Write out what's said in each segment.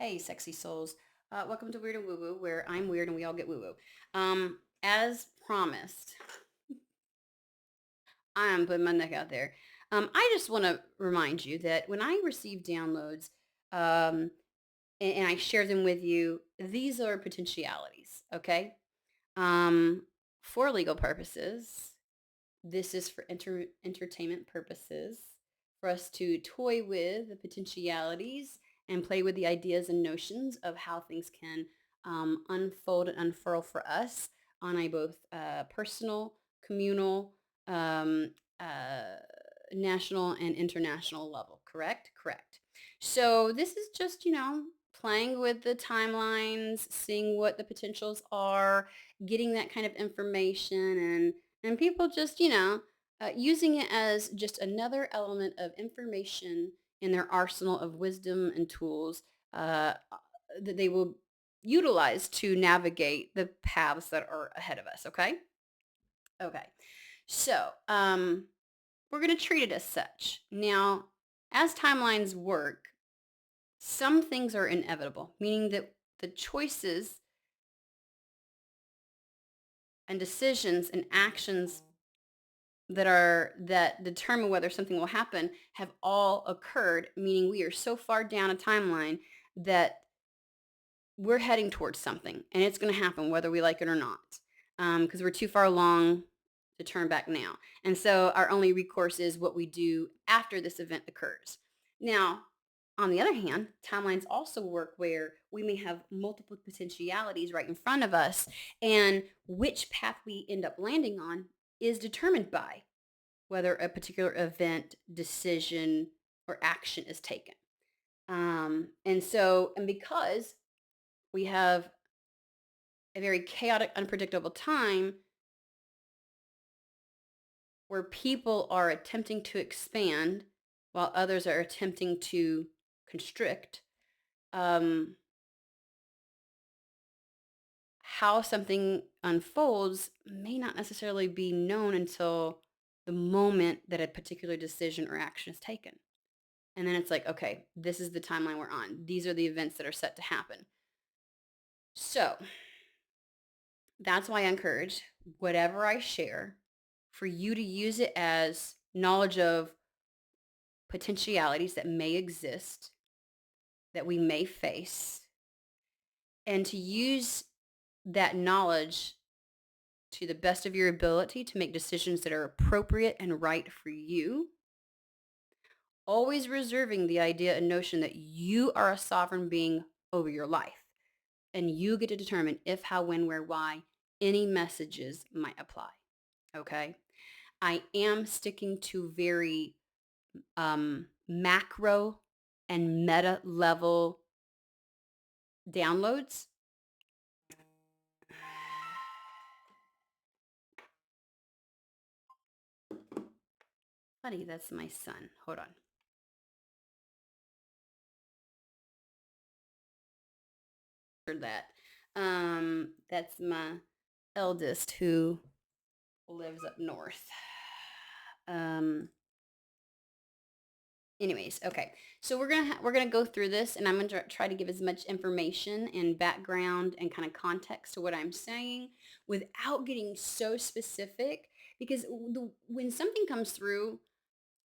Hey, sexy souls. Welcome to Weird and Woo Woo, where I'm weird and we all get woo woo. As promised, I'm putting my neck out there. I just want to remind you that when I receive downloads um, and I share them with you, these are potentialities, okay? Um, for legal purposes, this is for entertainment purposes, for us to toy with the potentialities and play with the ideas and notions of how things can unfold and unfurl for us on a both personal, communal, um, uh, national, and international level. Correct? Correct. So this is just, playing with the timelines, seeing what the potentials are, getting that kind of information and people just, using it as just another element of information in their arsenal of wisdom and tools that they will utilize to navigate the paths that are ahead of us. Okay. Okay. So we're going to treat it as such. Now, as timelines work, some things are inevitable, meaning that the choices and decisions and actions that determine whether something will happen have all occurred, meaning we are so far down a timeline that we're heading towards something and it's going to happen whether we like it or not, because we're too far along to turn back now. And so our only recourse is what we do after this event occurs. Now, on the other hand, timelines also work where we may have multiple potentialities right in front of us, and which path we end up landing on is determined by whether a particular event, decision, or action is taken. And because we have a very chaotic, unpredictable time where people are attempting to expand while others are attempting to constrict, um, how something unfolds may not necessarily be known until the moment that a particular decision or action is taken. And then it's like, okay, this is the timeline we're on. These are the events that are set to happen. So that's why I encourage whatever I share for you to use it as knowledge of potentialities that may exist, that we may face, and to use that knowledge to the best of your ability to make decisions that are appropriate and right for you, always reserving the idea and notion that you are a sovereign being over your life and you get to determine if, how, when, where, why any messages might apply. Okay. I am sticking to very macro and meta level downloads. Buddy, that's my son. Hold on. For that. That's my eldest who lives up north. Um, anyways, okay. So we're gonna go through this, and I'm gonna try to give as much information and background and kind of context to what I'm saying without getting so specific. Because when something comes through,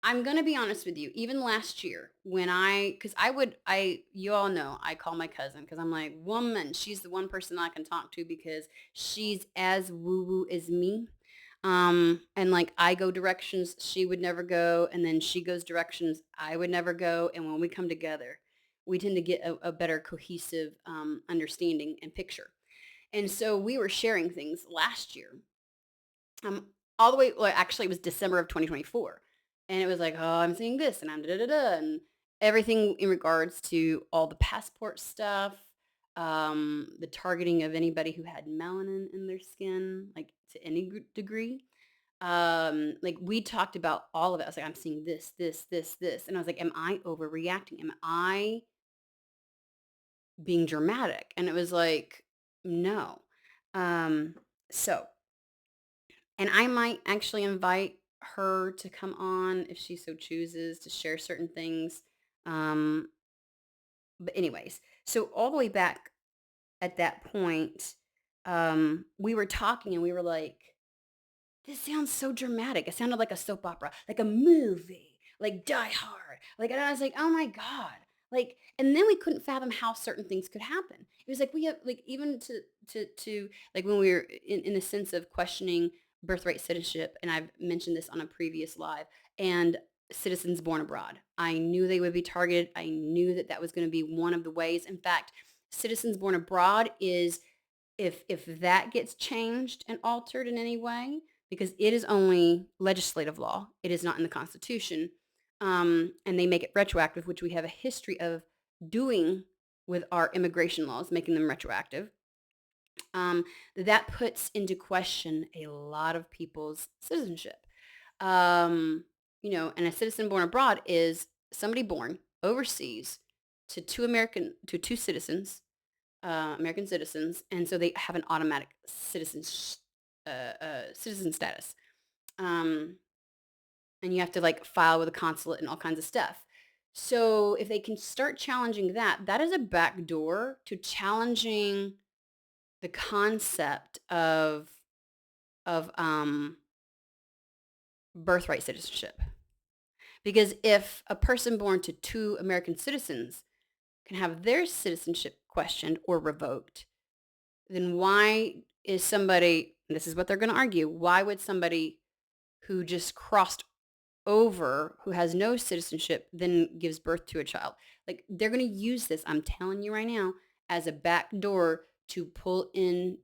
I'm gonna be honest with you. Even last year, because you all know, I call my cousin because I'm like, woman, she's the one person I can talk to because she's as woo woo as me. And like I go directions she would never go, and then she goes directions I would never go. And when we come together, we tend to get a better cohesive understanding and picture. And so we were sharing things last year, um, all the way, well, actually, it was December of 2024. And it was like, oh, I'm seeing this and I'm da da da da. And everything in regards to all the passport stuff, the targeting of anybody who had melanin in their skin, like to any degree. Like we talked about all of it. I was like, I'm seeing this, this, this, this. And I was like, am I overreacting? Am I being dramatic? And it was like, no. Um, so And I might actually invite her to come on if she so chooses to share certain things. Um, But anyways, so all the way back at that point, we were talking and we were like, this sounds so dramatic. It sounded like a soap opera, like a movie, like Die Hard. Like, and I was like, oh my God. Like, and then we couldn't fathom how certain things could happen. It was like we have like even to like when we were in the sense of questioning birthright citizenship, and I've mentioned this on a previous live, and citizens born abroad. I knew they would be targeted. I knew that that was going to be one of the ways. In fact, citizens born abroad is if that gets changed and altered in any way, because it is only legislative law, it is not in the Constitution, and they make it retroactive, which we have a history of doing with our immigration laws, making them retroactive. Um, that puts into question a lot of people's citizenship. Um, and a citizen born abroad is somebody born overseas to two citizens, American citizens, and so they have an automatic citizen status. Um, and you have to like file with a consulate and all kinds of stuff. So if they can start challenging that, that is a back door to challenging the concept of birthright citizenship. Because if a person born to two American citizens can have their citizenship questioned or revoked, then why is somebody, this is what they're going to argue, why would somebody who just crossed over, who has no citizenship, then gives birth to a child? Like they're going to use this, I'm telling you right now, as a back door to pull in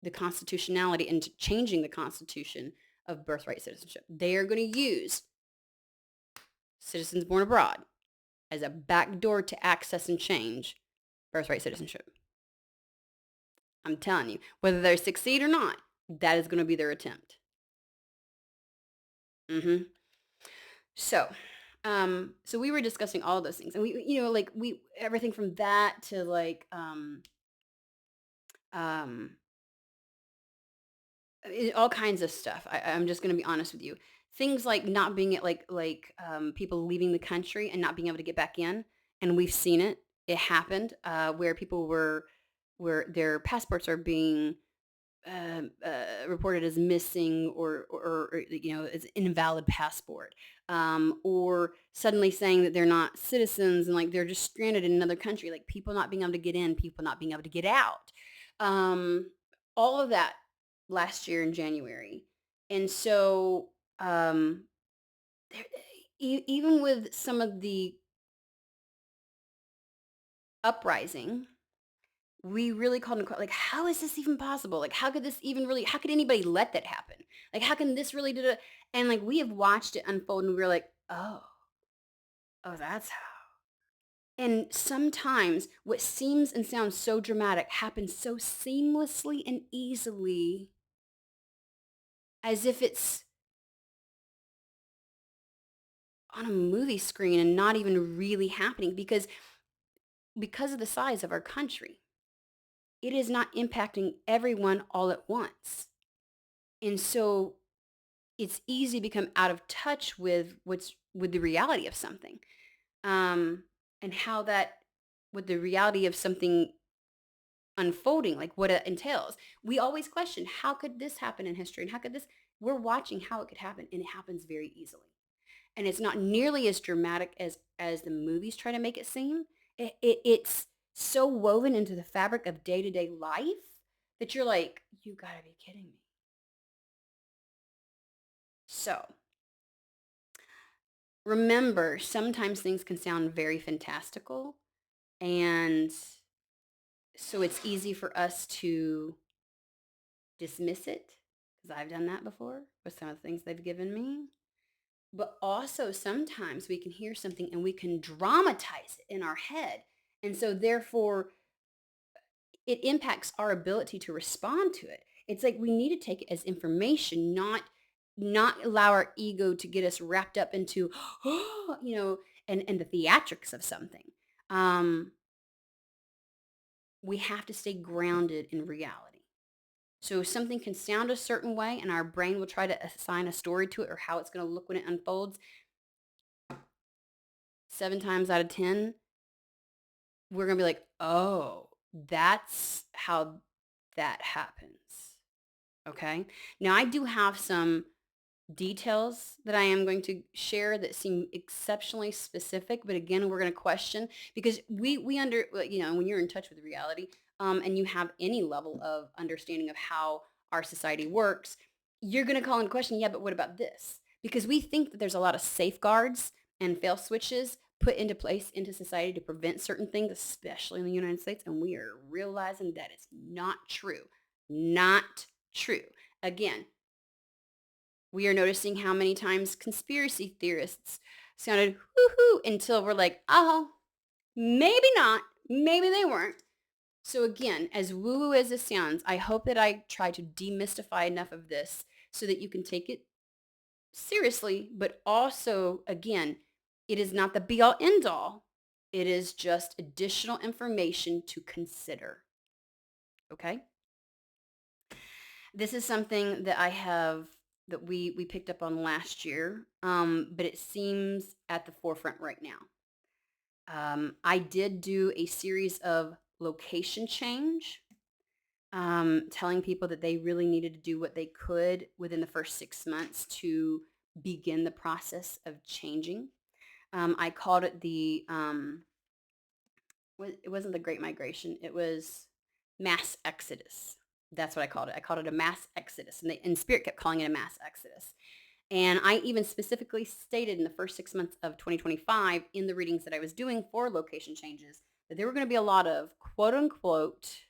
the constitutionality and changing the constitution of birthright citizenship. They are going to use citizens born abroad as a back door to access and change birthright citizenship. I'm telling you, whether they succeed or not, that is going to be their attempt. hmm So, so we were discussing all those things, and like we everything from that to like, um, all kinds of stuff. I'm just going to be honest with you. Things like not being at people leaving the country and not being able to get back in, and we've seen it. It happened where people where their passports are being reported as missing or as invalid passport, or suddenly saying that they're not citizens and like they're just stranded in another country, like people not being able to get in, people not being able to get out, um, all of that last year in January. And so there, even with some of the uprising, we really called into like, how is this even possible? Like, how could this even really, how could anybody let that happen? Like, how can this really do it? And like, we have watched it unfold and we were like, oh, that's how. And sometimes what seems and sounds so dramatic happens so seamlessly and easily as if it's on a movie screen and not even really happening because of the size of our country. It is not impacting everyone all at once. And so it's easy to become out of touch with with the reality of something, and how that with the reality of something unfolding, like what it entails. We always question, how could this happen in history, and how could this? We're watching how it could happen, and it happens very easily, and it's not nearly as dramatic as the movies try to make it seem. It's so woven into the fabric of day-to-day life that you're like, you gotta be kidding me. So remember, sometimes things can sound very fantastical, and so it's easy for us to dismiss it, because I've done that before with some of the things they've given me. But also sometimes we can hear something and we can dramatize it in our head. And so therefore it impacts our ability to respond to it. It's like we need to take it as information, not allow our ego to get us wrapped up into, and the theatrics of something. Um, we have to stay grounded in reality. So something can sound a certain way and our brain will try to assign a story to it or how it's going to look when it unfolds. 7 times out of 10, we're going to be like, oh, that's how that happens. Okay. Now, I do have some details that I am going to share that seem exceptionally specific, but again, we're going to question because we under when you're in touch with reality, and you have any level of understanding of how our society works, you're going to call into question, yeah, but what about this? Because we think that there's a lot of safeguards and fail switches put into place into society to prevent certain things, especially in the United States, and we are realizing that it's not true. Not true. Again, we are noticing how many times conspiracy theorists sounded woohoo until we're like, oh, maybe not. Maybe they weren't. So again, as woo-woo as this sounds, I hope that I try to demystify enough of this so that you can take it seriously, but also, again, it is not the be-all end-all. It is just additional information to consider. Okay? This is something that I have that we picked up on last year, but it seems at the forefront right now. I did do a series of location change, telling people that they really needed to do what they could within the first 6 months to begin the process of changing. I called it it wasn't the Great Migration. It was mass exodus. That's what I called it. I called it a mass exodus, and Spirit kept calling it a mass exodus. And I even specifically stated in the first 6 months of 2025 in the readings that I was doing for location changes that there were going to be a lot of quote unquote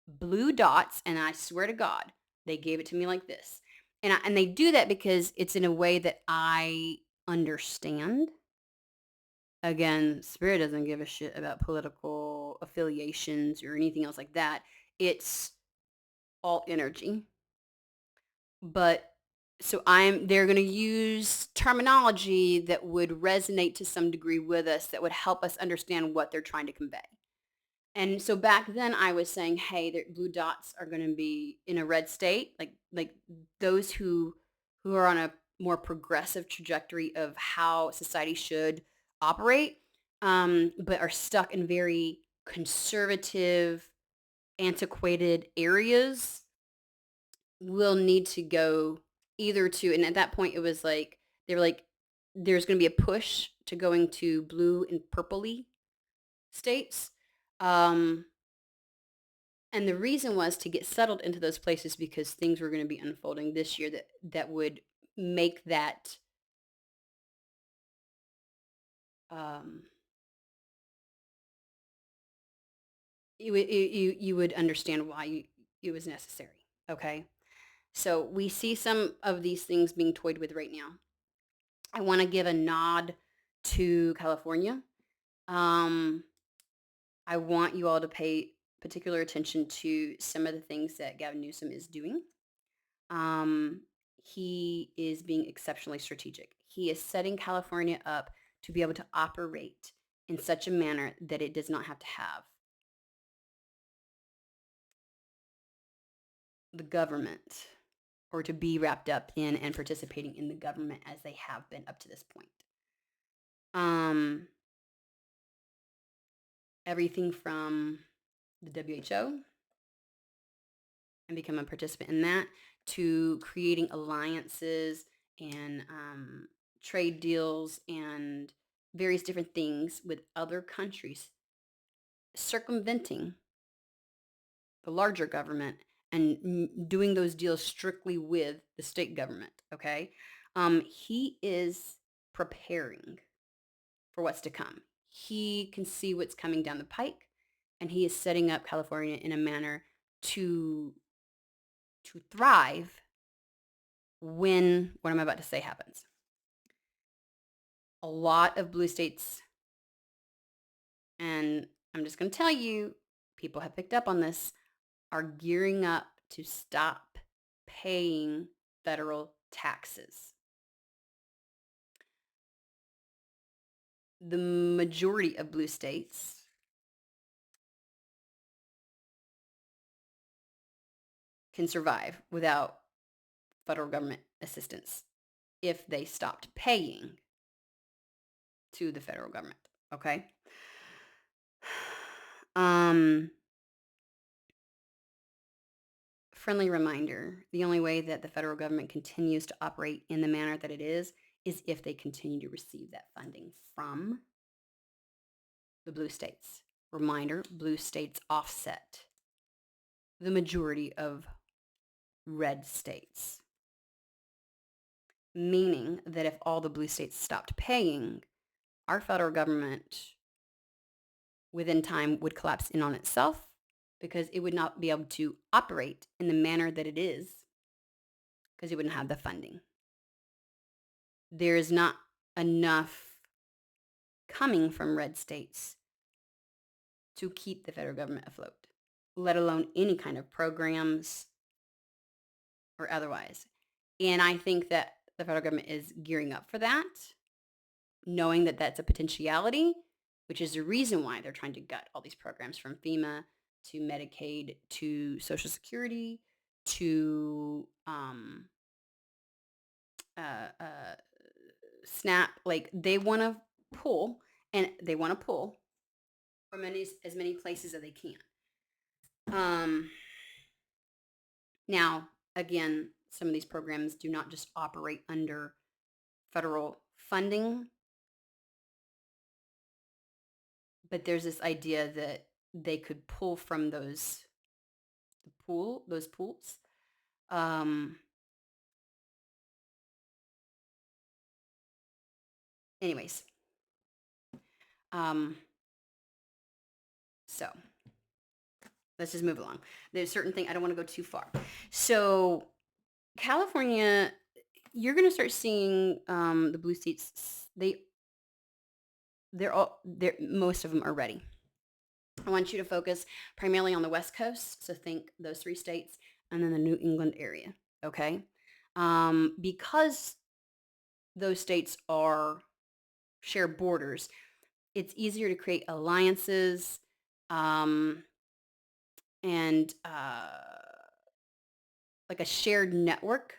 blue dots. And I swear to God, they gave it to me like this. And they do that because it's in a way that I understand. Again, Spirit doesn't give a shit about political affiliations or anything else like that. It's all energy. But so they're going to use terminology that would resonate to some degree with us that would help us understand what they're trying to convey. And so back then I was saying, hey, the blue dots are going to be in a red state, like those who are on a more progressive trajectory of how society should operate, but are stuck in very conservative, antiquated areas will need to go either to, and at that point it was like, they were like, there's going to be a push to going to blue and purpley states. Um, and the reason was to get settled into those places because things were going to be unfolding this year that would make that, um, you would understand why it was necessary. Okay. So we see some of these things being toyed with right now. I want to give a nod to California. Um, I want you all to pay particular attention to some of the things that Gavin Newsom is doing. Um, he is being exceptionally strategic. He is setting California up to be able to operate in such a manner that it does not have to have the government or to be wrapped up in and participating in the government as they have been up to this point. Um, Everything from the WHO and become a participant in that to creating alliances and trade deals and various different things with other countries, circumventing the larger government and doing those deals strictly with the state government. Okay. He is preparing for what's to come. He can see what's coming down the pike, and he is setting up California in a manner to thrive when what I'm about to say happens. A lot of blue states, and I'm just going to tell you, people have picked up on this, are gearing up to stop paying federal taxes. The majority of blue states can survive without federal government assistance if they stopped paying to the federal government. Okay. Um, Friendly reminder, the only way that the federal government continues to operate in the manner that it is if they continue to receive that funding from the blue states. Reminder, blue states offset the majority of red states, meaning that if all the blue states stopped paying, our federal government within time would collapse in on itself because it would not be able to operate in the manner that it is because it wouldn't have the funding. There is not enough coming from red states to keep the federal government afloat, let alone any kind of programs or otherwise. And I think that the federal government is gearing up for that, knowing that that's a potentiality, which is the reason why they're trying to gut all these programs from FEMA to Medicaid to Social Security to uh, SNAP. Like they want to pull, and they want to pull from as many places as they can. Now, again, some of these programs do not just operate under federal funding, but there's this idea that they could pull from those pools. Um, anyways, um, so let's just move along. There's a certain thing I don't want to go too far. So California, you're going to start seeing the blue states. They're most of them are ready. I want you to focus primarily on the West Coast. So think those 3 states and then the New England area. Okay. Because those states share borders, it's easier to create alliances and like a shared network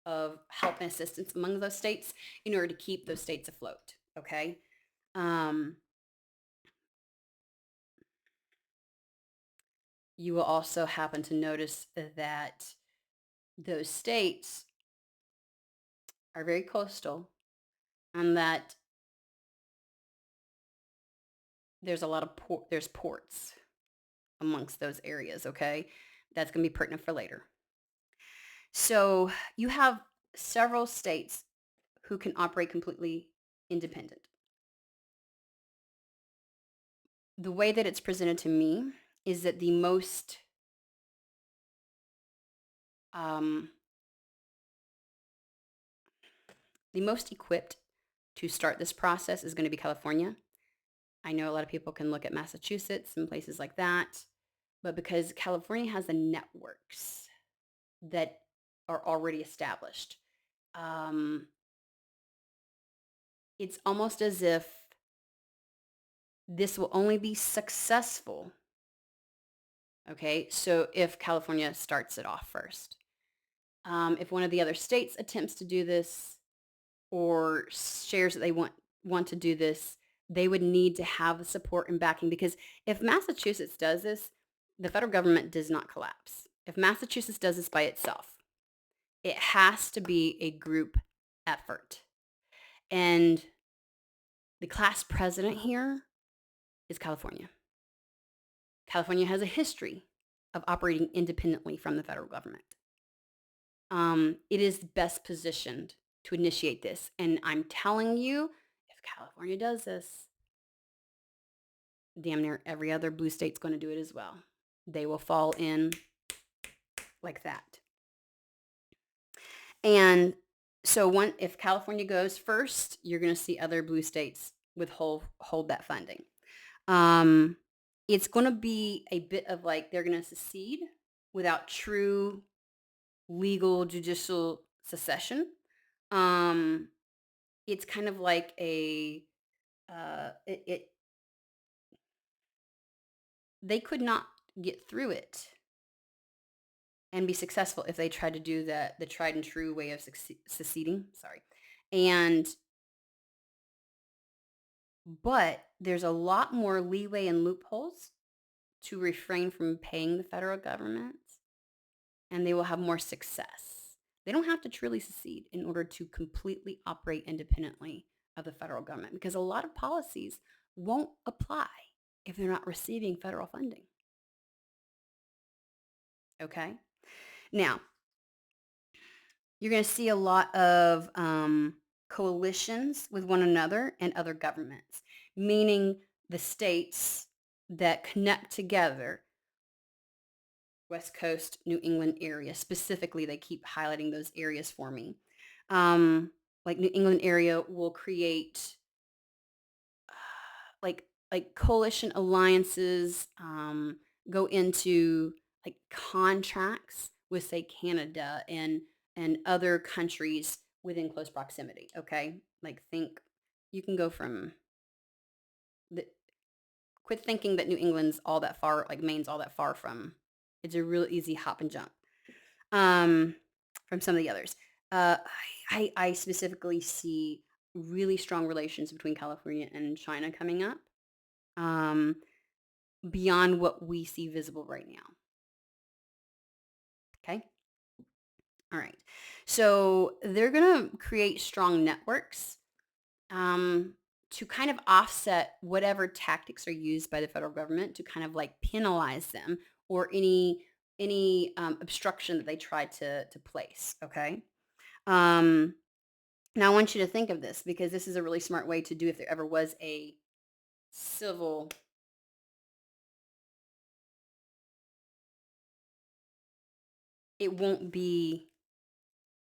of help and assistance among those states in order to keep those states afloat. Okay. Um, you will also happen to notice that those states are very coastal and that there's a lot of there's ports amongst those areas. Okay. That's going to be pertinent for later. So you have several states who can operate completely independent. The way that it's presented to me is that um, the most equipped to start this process is going to be California. I know a lot of people can look at Massachusetts and places like that, but because California has the networks that are already established, um, it's almost as if this will only be successful. Okay, so if California starts it off first. If one of the other states attempts to do this or shares that they want to do this, they would need to have the support and backing because if Massachusetts does this, the federal government does not collapse. If Massachusetts does this by itself, it has to be a group effort. And the class president here is California. California has a history of operating independently from the federal government. It is best positioned to initiate this. And I'm telling you, if California does this, damn near every other blue state's going to do it as well. They will fall in like that. And so if California goes first, you're going to see other blue states hold that funding. It's going to be a bit of like they're going to secede without true legal judicial secession. It's kind of like they could not get through it and be successful if they tried to do the tried and true way of seceding. Sorry. But there's a lot more leeway and loopholes to refrain from paying the federal government, and they will have more success. They don't have to truly succeed in order to completely operate independently of the federal government because a lot of policies won't apply if they're not receiving federal funding. Okay? Now, you're going to see a lot of coalitions with one another and other governments, meaning the states that connect together, West Coast, New England area specifically. They keep highlighting those areas for me. Um, like New England area will create like coalition alliances, go into like contracts with say Canada and other countries within close proximity. Okay, like think you can go from the quit thinking that New England's all that far, like Maine's all that far from. It's a real easy hop and jump um, from some of the others. Uh, I specifically see really strong relations between California and China coming up. Um, beyond what we see visible right now. Okay. All right. So they're going to create strong networks um, to kind of offset whatever tactics are used by the federal government to kind of like penalize them or any obstruction that they try to place. Okay. Um, now I want you to think of this because this is a really smart way to do if there ever was a civil. It won't be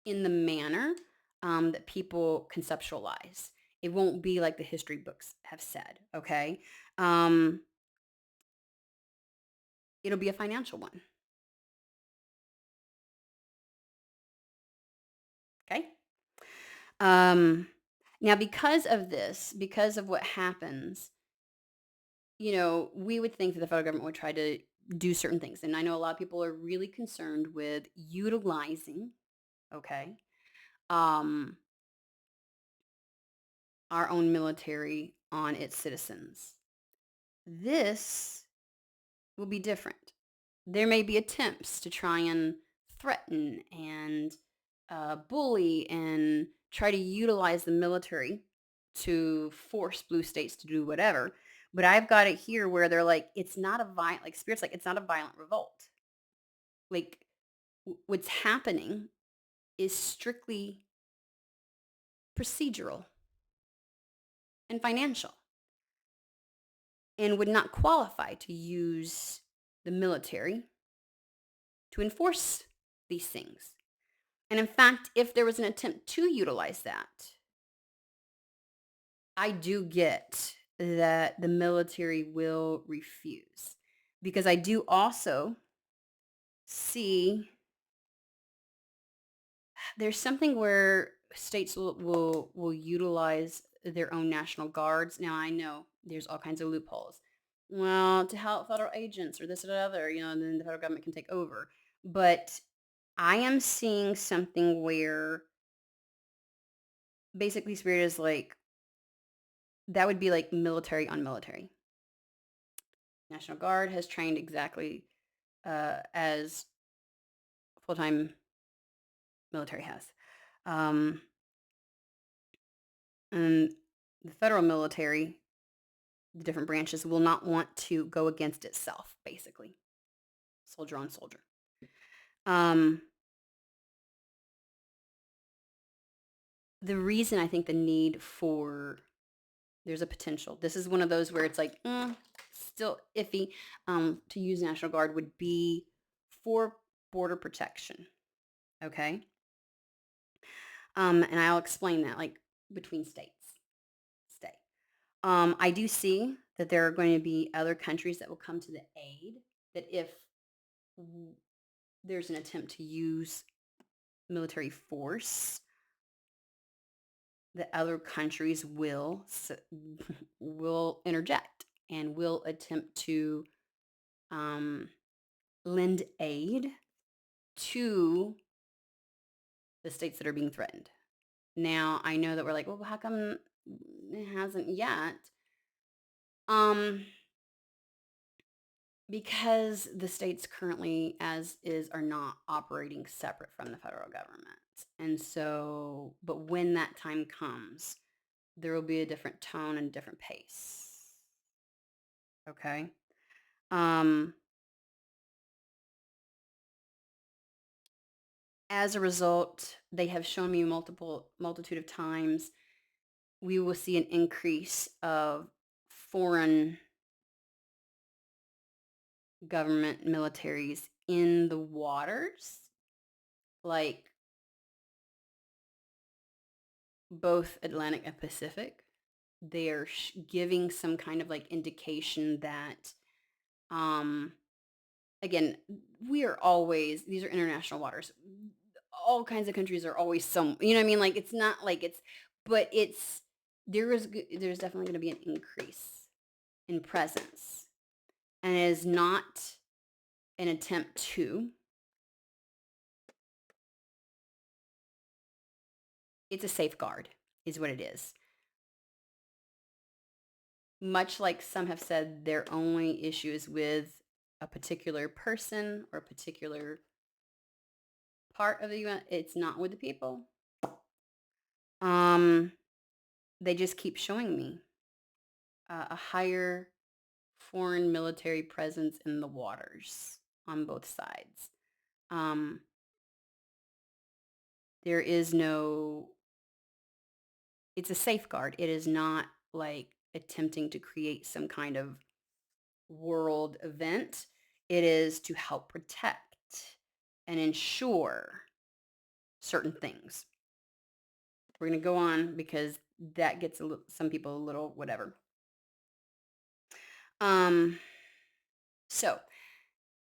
in the manner that people conceptualize. It won't be like the history books have said, okay? Um, it'll be a financial one, okay? Um, now, because of this, because of what happens, we would think that the federal government would try to do certain things. And I know a lot of people are really concerned with utilizing, okay, um, our own military on its citizens. This will be different. There may be attempts to try and threaten and bully and try to utilize the military to force blue states to do whatever. But I've got it here where they're like, it's not a violent, like Spirit's like, it's not a violent revolt. Like what's happening is strictly procedural and financial and would not qualify to use the military to enforce these things. And in fact, if there was an attempt to utilize that, I do get that the military will refuse because I do also see there's something where states will utilize their own national guards. Now I know there's all kinds of loopholes. Well, to help federal agents or this or that other, and then the federal government can take over. But I am seeing something where basically Spirit is like that would be like military on military. National Guard has trained exactly as full-time military has. Um, and the federal military, the different branches, will not want to go against itself, basically. Soldier on soldier. Um, the reason I think the need for there's a potential. This is one of those where it's like still iffy to use National Guard would be for border protection. Okay. And I'll explain that like between states. Stay. I do see that there are going to be other countries that will come to the aid that if there's an attempt to use military force, that other countries will interject and will attempt to lend aid to the states that are being threatened. Now, I know that we're like, well, how come it hasn't yet? Um, Because the states currently, as is, are not operating separate from the federal government. And so, but when that time comes, there will be a different tone and different pace. Okay. Um, as a result, they have shown me multitude of times we will see an increase of foreign government militaries in the waters, like both Atlantic and Pacific. They're giving some kind of like indication that, um, again, we are always, these are international waters. All kinds of countries are always some, you know what I mean? Like it's not like it's, but it's, there's definitely going to be an increase in presence, and it is not an attempt to, it's a safeguard, is what it is. Much like some have said, their only issue is with a particular person or a particular part of the UN. It's not with the people. Um, they just keep showing me a higher foreign military presence in the waters on both sides. Um, there is no, it's a safeguard. It is not like attempting to create some kind of world event. It is to help protect and ensure certain things. We're going to go on because that gets some people a little whatever. Um, so,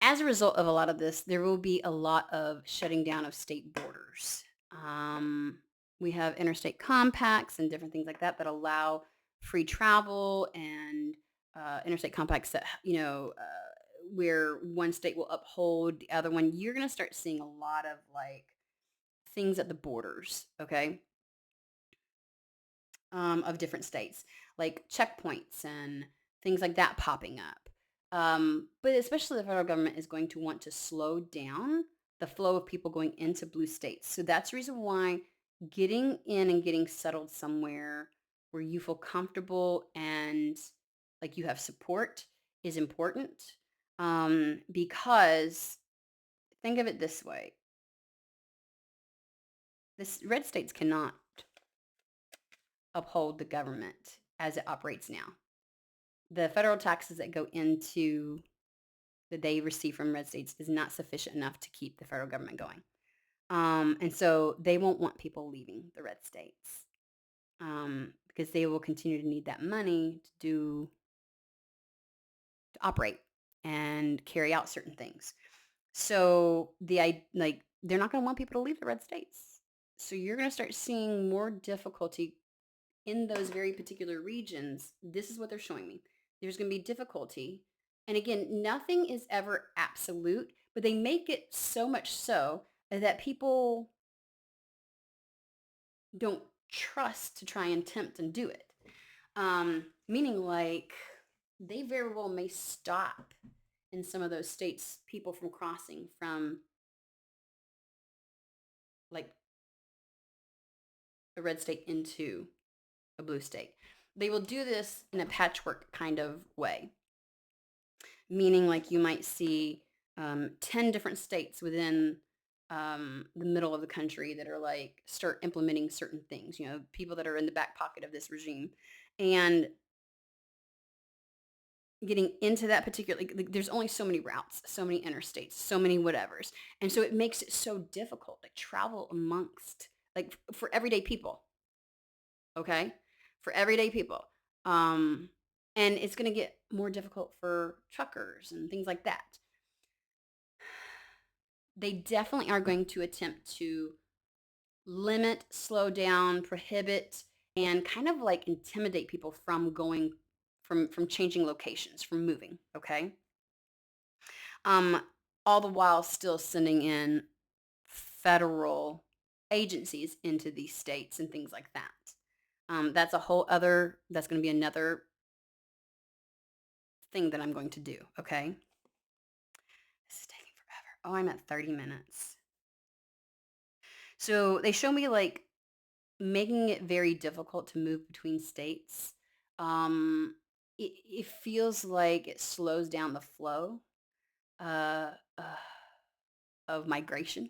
as a result of a lot of this, there will be a lot of shutting down of state borders. Um, we have interstate compacts and different things like that that allow free travel, and interstate compacts that, where one state will uphold the other one. You're going to start seeing a lot of like things at the borders, okay, of different states, like checkpoints and things like that popping up. But especially the federal government is going to want to slow down the flow of people going into blue states. So that's the reason why getting in and getting settled somewhere where you feel comfortable and like you have support is important. Because think of it this way. This red states cannot uphold the government as it operates now. The federal taxes that go into that they receive from red states is not sufficient enough to keep the federal government going. And so they won't want people leaving the red states, because they will continue to need that money to operate and carry out certain things. So like they're not going to want people to leave the red states. So you're going to start seeing more difficulty in those very particular regions. This is what they're showing me. There's going to be difficulty. And again, nothing is ever absolute, but they make it so much so that people don't trust to try and tempt and do it. Meaning like they very well may stop in some of those states people from crossing from like a red state into a blue state. They will do this in a patchwork kind of way, meaning like you might see 10 different states within the middle of the country that are like start implementing certain things, people that are in the back pocket of this regime, and getting into that particular, like, there's only so many routes, so many interstates, so many whatevers. And so it makes it so difficult, like travel amongst, like for everyday people, okay? For everyday people. Um, and it's going to get more difficult for truckers and things like that. They definitely are going to attempt to limit, slow down, prohibit, and kind of like intimidate people from going, from changing locations, from moving, okay? Um, all the while still sending in federal agencies into these states and things like that. That's a whole other, that's going to be another thing that I'm going to do, okay? Oh, I'm at 30 minutes. So they show me like making it very difficult to move between states. It feels like it slows down the flow uh, uh, of migration.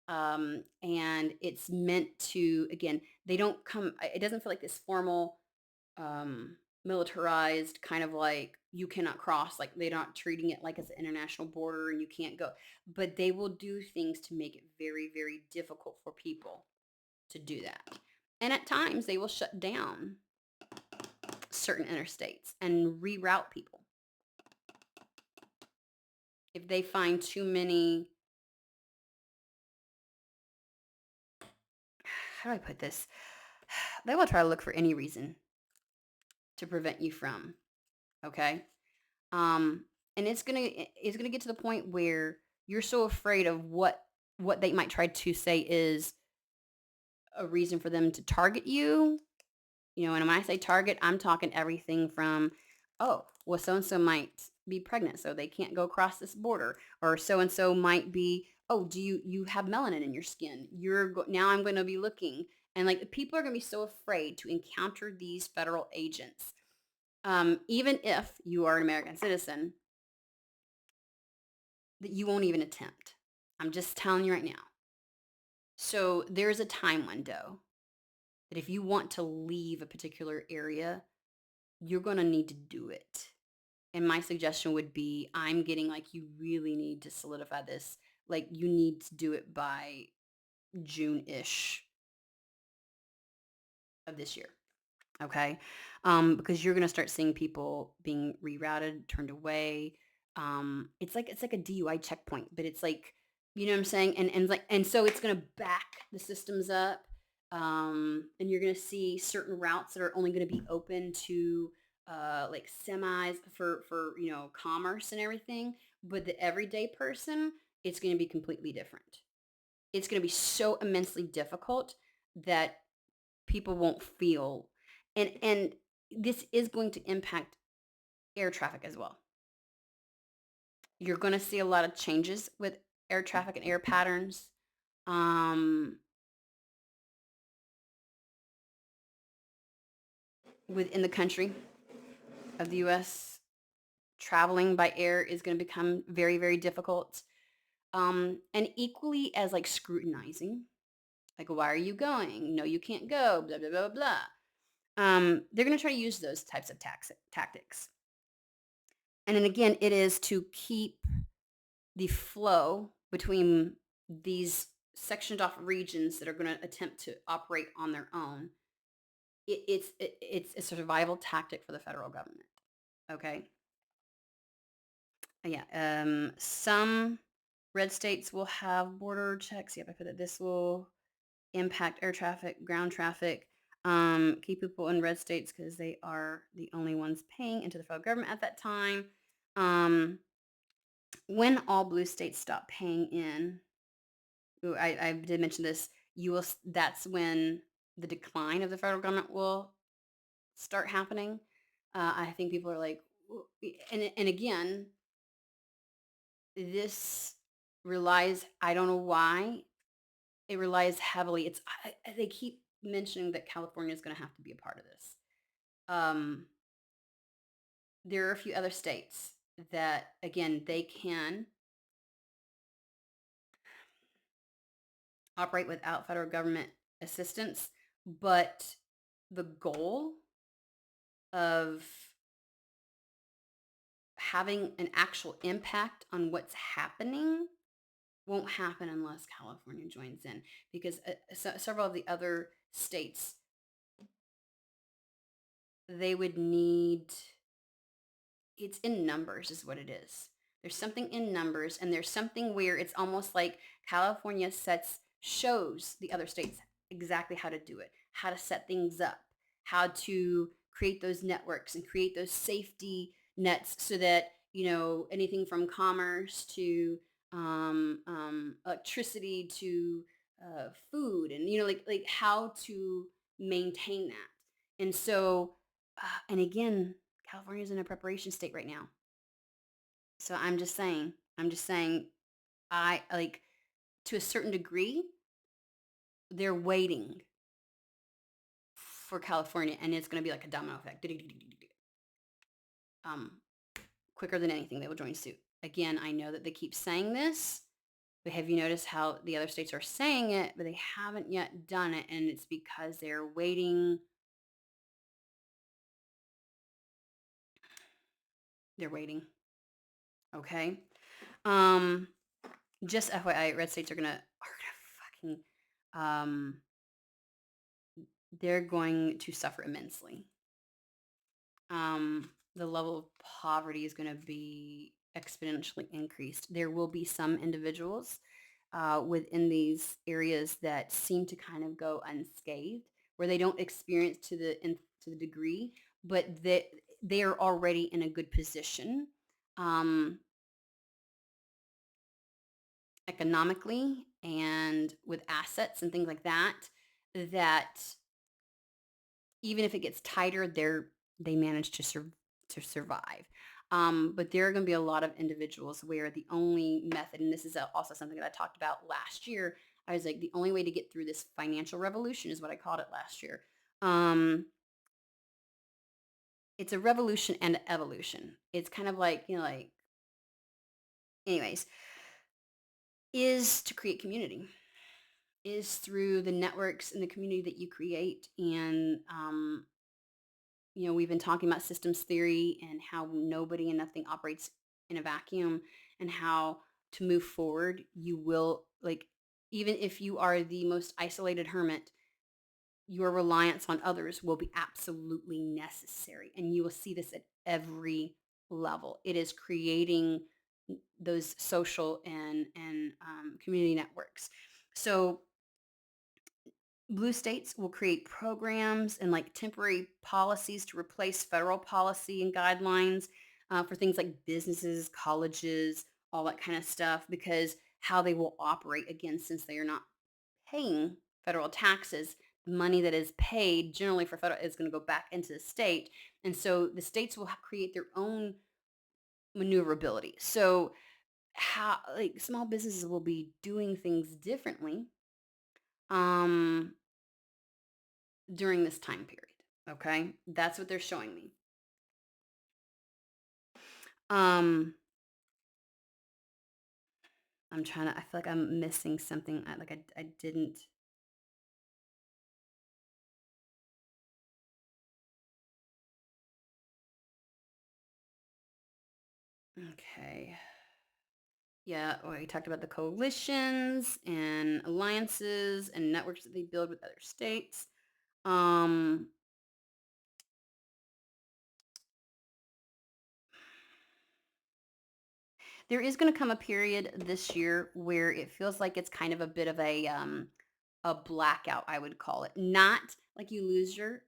And it's meant to, again, they don't come, it doesn't feel like this formal, um, militarized kind of like you cannot cross, like they're not treating it like it's an international border and you can't go. But they will do things to make it very, very difficult for people to do that. And at times they will shut down certain interstates and reroute people if they find too many. How do I put this? They will try to look for any reason to prevent you from, okay? Um, and it's gonna get to the point where you're so afraid of what they might try to say is a reason for them to target you. You know, and when I say target, I'm talking everything from, oh, well, so and so might be pregnant, so they can't go across this border, or so and so might be, oh, do you have melanin in your skin? Now I'm going to be looking, and like people are going to be so afraid to encounter these federal agents, even if you are an American citizen, that you won't even attempt. I'm just telling you right now. So there's a time window that if you want to leave a particular area, you're going to need to do it. And my suggestion would be I'm getting like you really need to solidify this. Like you need to do it by June-ish of this year. Okay. Because you're gonna start seeing people being rerouted, turned away. It's like a DUI checkpoint, but it's like, you know what I'm saying? And so it's gonna back the systems up. And you're gonna see certain routes that are only gonna be open to like semis for commerce and everything. But the everyday person, it's gonna be completely different. It's gonna be so immensely difficult that people won't feel, and this is going to impact air traffic as well. You're going to see a lot of changes with air traffic and air patterns, um, within the country of the US. Traveling by air is going to become very, very difficult, and equally as like scrutinizing, like why are you going, no you can't go, blah blah blah blah. They're going to try to use those types of tactics, and then again it is to keep the flow between these sectioned off regions that are going to attempt to operate on their own. It's a survival tactic for the federal government. Okay. Yeah. Some red states will have border checks. Yep, I put that. This will impact air traffic, ground traffic. Keep people in red states because they are the only ones paying into the federal government at that time. Um, when all blue states stop paying in, ooh, I did mention this. That's when the decline of the federal government will start happening. I think people are like, and again, this relies. I don't know why it relies heavily. They keep mentioning that California is going to have to be a part of this. Um, there are a few other states that, again, they can operate without federal government assistance, but the goal of having an actual impact on what's happening won't happen unless California joins in, because several of the other states, they would need, it's in numbers is what it is. There's something in numbers, and there's something where it's almost like California shows the other states exactly how to do it, how to set things up, how to create those networks and create those safety nets so that, anything from commerce to electricity to food, and, like how to maintain that. And so, and again, California is in a preparation state right now. So I'm just saying, I like to a certain degree, they're waiting for California, and it's going to be like a domino effect. Um, quicker than anything, they will join suit. Again, I know that they keep saying this, but have you noticed how the other states are saying it, but they haven't yet done it? And it's because they're waiting. They're waiting. Okay. Um, just FYI, red states are gonna fucking um they're going to suffer immensely. The level of poverty is going to be exponentially increased. There will be some individuals within these areas that seem to kind of go unscathed, where they don't experience to the degree, but they are already in a good position um, economically and with assets and things like that. That even if it gets tighter, they manage to survive. But there are going to be a lot of individuals where the only method, and this is also something that I talked about last year. I was like, the only way to get through this financial revolution is what I called it last year. Um, it's a revolution and an evolution. It's kind of like, anyways, is to create community, is through the networks and the community that you create. And we've been talking about systems theory and how nobody and nothing operates in a vacuum, and how to move forward, you will, like, even if you are the most isolated hermit, your reliance on others will be absolutely necessary. And you will see this at every level. It is creating those social and community networks. So blue states will create programs and like temporary policies to replace federal policy and guidelines for things like businesses, colleges, all that kind of stuff, because how they will operate, again, since they are not paying federal taxes, the money that is paid generally for federal is going to go back into the state. And so the states will create their own maneuverability. So how, like, small businesses will be doing things differently um during this time period. Okay. That's what they're showing me. Um, I'm trying to, I feel like I'm missing something. I didn't. Okay. Yeah. Well, we talked about the coalitions and alliances and networks that they build with other states. Um, there is going to come a period this year where it feels like it's kind of a bit of a blackout, I would call it. Not like you lose your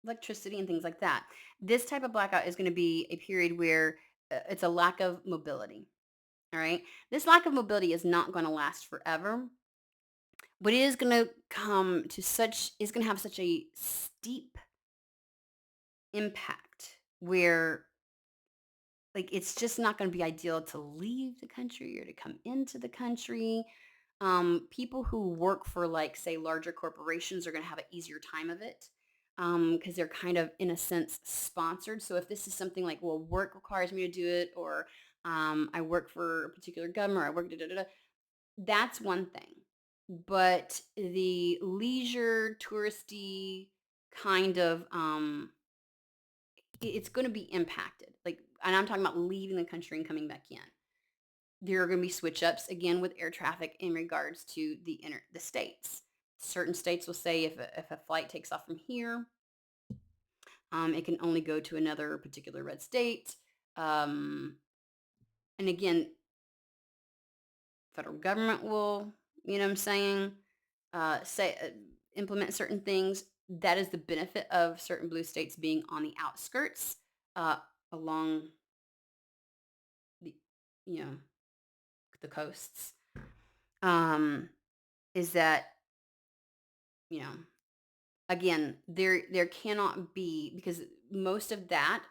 electricity and things like that. This type of blackout is going to be a period where it's a lack of mobility. All right. This lack of mobility is not going to last forever, but it is going to come to such, is going to have such a steep impact where, like, it's just not going to be ideal to leave the country or to come into the country. People who work for, like, say, larger corporations are going to have an easier time of it because they're kind of, in a sense, sponsored. So if this is something like, well, work requires me to do it, or I work for a particular government, or I work, da, da, da, da, that's one thing. But the leisure, touristy kind of it's going to be impacted. Like, and I'm talking about leaving the country and coming back in. There are going to be switch ups again with air traffic in regards to the states. Certain states will say if a flight takes off from here, it can only go to another particular red state. Um, and again, federal government will, you know what I'm saying, say implement certain things. That is the benefit of certain blue states being on the outskirts uh, along the, you know, the coasts. Um, is that, you know, again, there cannot be, because most of that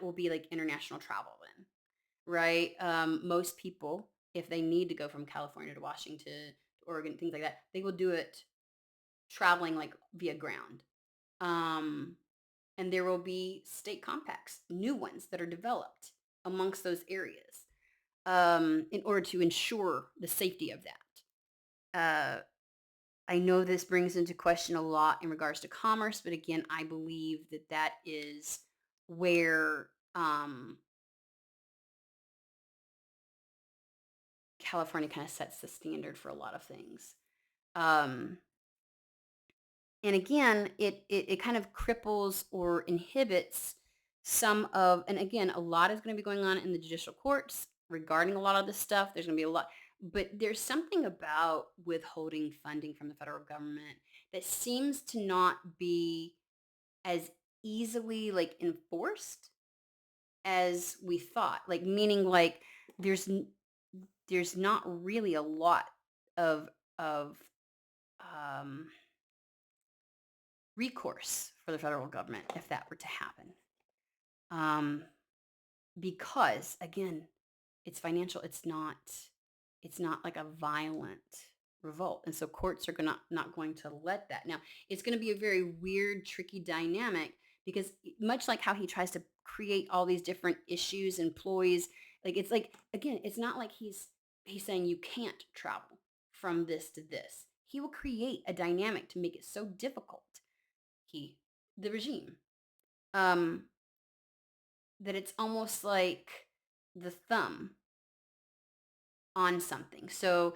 will be like international travel then, right? Most people if they need to go from California to Washington, to Oregon, things like that, they will do it traveling like via ground. Um, and there will be state compacts, new ones that are developed amongst those areas in order to ensure the safety of that. I know this brings into question a lot in regards to commerce, but again, I believe that that is where California kind of sets the standard for a lot of things. Um, and again, it kind of cripples or inhibits some of, and again, a lot is going to be going on in the judicial courts regarding a lot of this stuff. There's going to be a lot, but there's something about withholding funding from the federal government that seems to not be as easily like enforced as we thought. Like meaning like there's there's not really a lot of um recourse for the federal government if that were to happen. Um, because again, it's financial. It's not like a violent revolt. And so courts are not going to let that. Now, it's going to be a very weird, tricky dynamic because much like how he tries to create all these different issues, employees, like it's like again, it's not like he's saying you can't travel from this to this. He will create a dynamic to make it so difficult he the regime um that it's almost like the thumb on something. So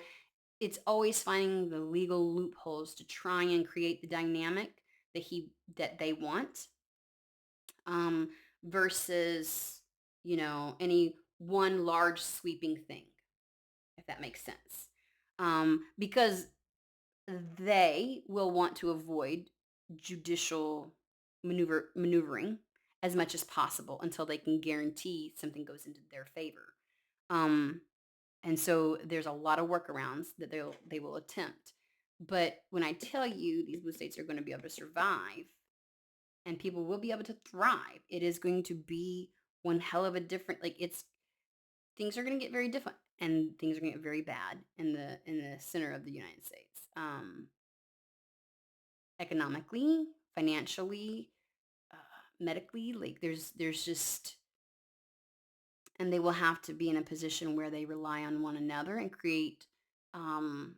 it's always finding the legal loopholes to try and create the dynamic that they want um versus any one large sweeping thing, if that makes sense. Because they will want to avoid judicial maneuvering as much as possible until they can guarantee something goes into their favor. Um, and so there's a lot of workarounds that they will attempt. But when I tell you these blue states are going to be able to survive and people will be able to thrive, it is going to be one hell of a different like it's things are going to get very different and things are going to get very bad in the center of the United States. Economically, financially, uh, medically, like there's just and they will have to be in a position where they rely on one another and create um,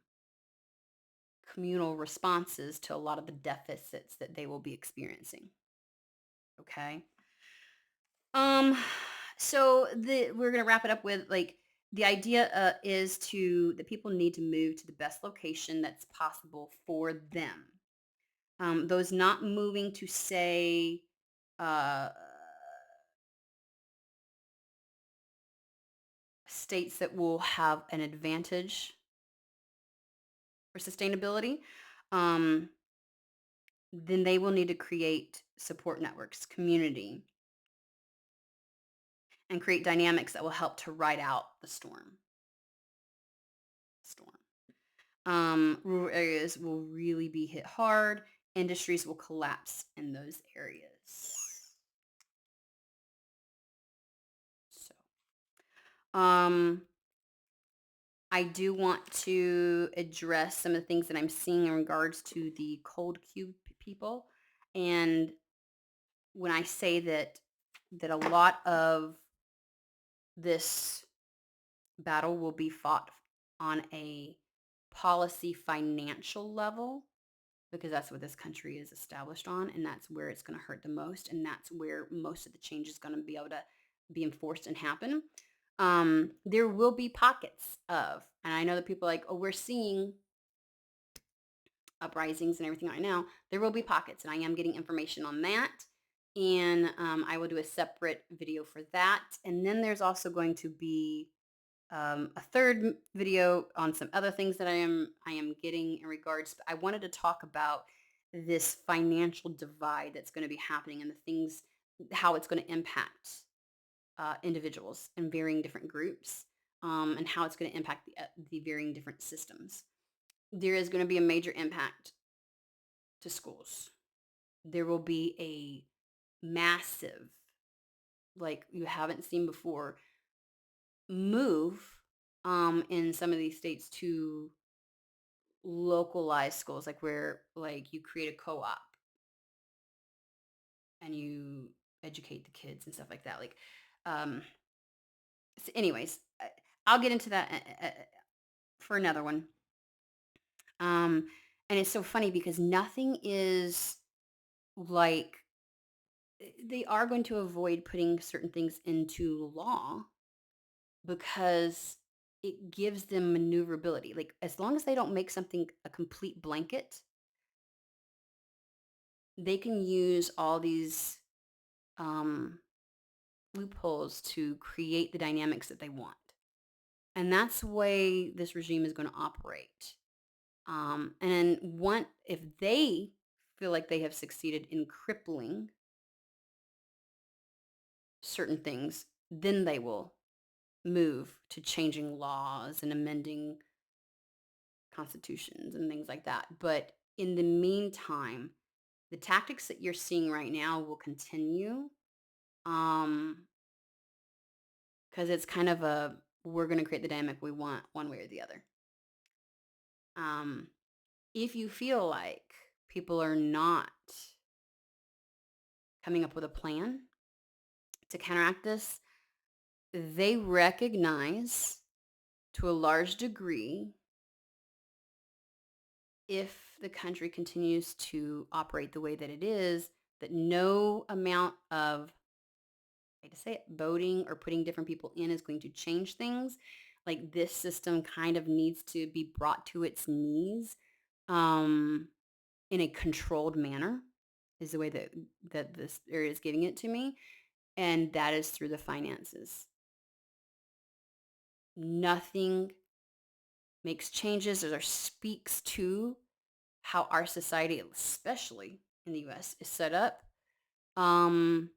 communal responses to a lot of the deficits that they will be experiencing. Okay. Um, so we're gonna wrap it up with like the idea is to the people need to move to the best location that's possible for them. Those not moving to say uh, states that will have an advantage for sustainability, um, then they will need to create support networks, community, and create dynamics that will help to ride out the storm. Storm. Rural areas will really be hit hard. Industries will collapse in those areas. So, I do want to address some of the things that I'm seeing in regards to the cold cube people. And when I say that a lot of this battle will be fought on a policy financial level because that's what this country is established on and that's where it's going to hurt the most and that's where most of the change is going to be able to be enforced and happen. There will be pockets of, and I know that people are like, oh, we're seeing uprisings and everything right now. There will be pockets, and I am getting information on that. And I will do a separate video for that. And then there's also going to be a third video on some other things that I am getting in regards. I wanted to talk about this financial divide that's going to be happening and the things, how it's going to impact individuals in varying different groups, and how it's going to impact the varying different systems. There is going to be a major impact to schools. There will be a massive, like you haven't seen before, move in some of these states to localize schools, like where like you create a co-op and you educate the kids and stuff like that. Like, um, anyways, I'll get into that for another one. Um, and it's so funny because nothing is like they are going to avoid putting certain things into law because it gives them maneuverability. Like as long as they don't make something a complete blanket, they can use all these um, loopholes to create the dynamics that they want. And that's the way this regime is going to operate. And then if they feel like they have succeeded in crippling certain things, then they will move to changing laws and amending constitutions and things like that. But in the meantime, the tactics that you're seeing right now will continue. Um, because it's kind of a we're going to create the dynamic we want one way or the other. Um, if you feel like people are not coming up with a plan to counteract this, they recognize to a large degree if the country continues to operate the way that it is, that no amount of, I hate to say it, voting or putting different people in is going to change things. Like this system kind of needs to be brought to its knees um, in a controlled manner is the way that this area is giving it to me. And that is through the finances. Nothing makes changes or speaks to how our society, especially in the US, is set up, um,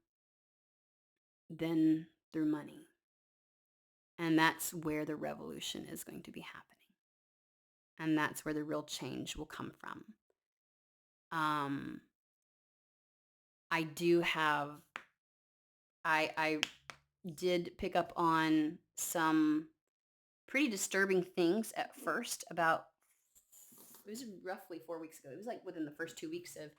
than through money. And that's where the revolution is going to be happening. And that's where the real change will come from. Um, I do have, I did pick up on some pretty disturbing things at first about, it was roughly 4 weeks ago. It was like within the first 2 weeks of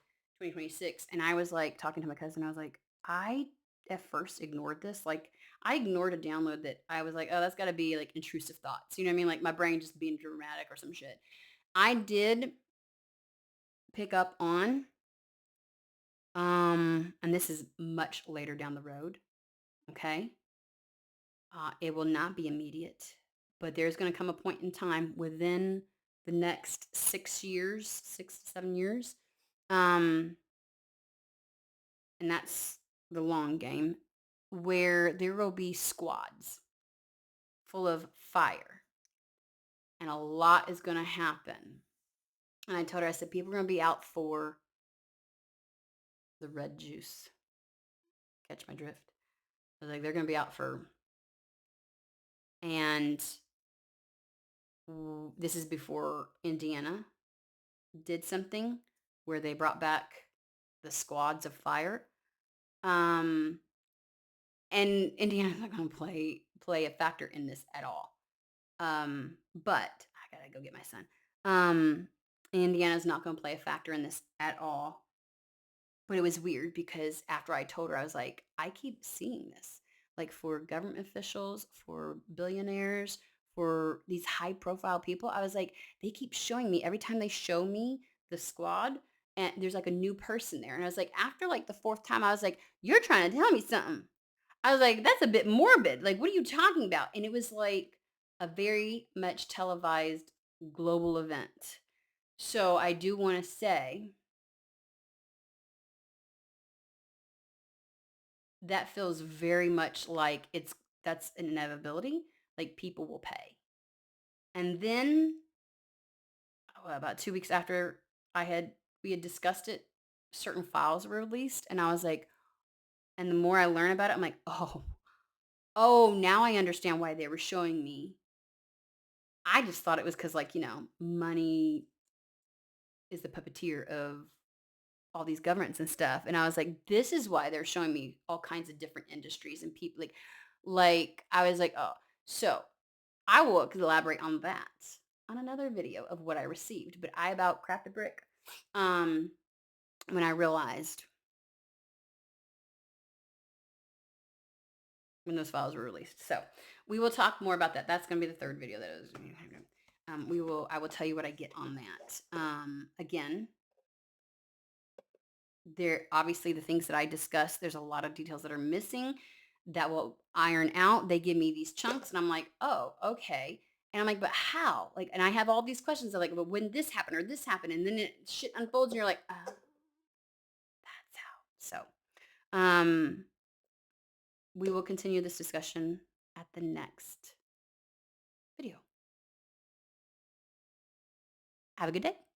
2026. And I was like talking to my cousin. I was like, I at first ignored this. Like I ignored a download that I was like, oh, that's got to be like intrusive thoughts. You know what I mean? Like my brain just being dramatic or some shit. I did pick up on, and this is much later down the road. Okay. It will not be immediate, but there's going to come a point in time within the next 6 years, 6 to 7 years. Um, and that's the long game, where there will be squads full of fire and a lot is going to happen. And I told her, I said, people are going to be out for the red juice. Catch my drift? I was like, they're going to be out for, and this is before Indiana did something where they brought back the squads of fire. Um, and Indiana's not going to play a factor in this at all. But I gotta go get my son. Indiana's not going to play a factor in this at all. But it was weird because after I told her, I was like, I keep seeing this, like for government officials, for billionaires, for these high profile people. I was like, they keep showing me every time they show me the squad and there's like a new person there. And I was like, after like the fourth time, I was like, you're trying to tell me something. I was like, that's a bit morbid. Like, what are you talking about? And it was like a very much televised global event. So I do want to say that feels very much like that's an inevitability. Like people will pay. And then about 2 weeks after we had discussed it, certain files were released, and I was like, and the more I learn about it, I'm like, oh, now I understand why they were showing me. I just thought it was because like money is the puppeteer of all these governments and stuff. And I was like, this is why they're showing me all kinds of different industries and people like I was like, oh, so I will elaborate on that on another video of what I received, but I about cracked the brick um, when I realized when those files were released. So we will talk more about that. That's going to be the third video that is. I will tell you what I get on that. Again, there obviously the things that I discussed, there's a lot of details that are missing that will iron out. They give me these chunks and I'm like, oh, okay. And I'm like, but how? Like, and I have all these questions of like, but when this happened or this happened, and then it shit unfolds and you're like, that's how. So we will continue this discussion at the next video. Have a good day.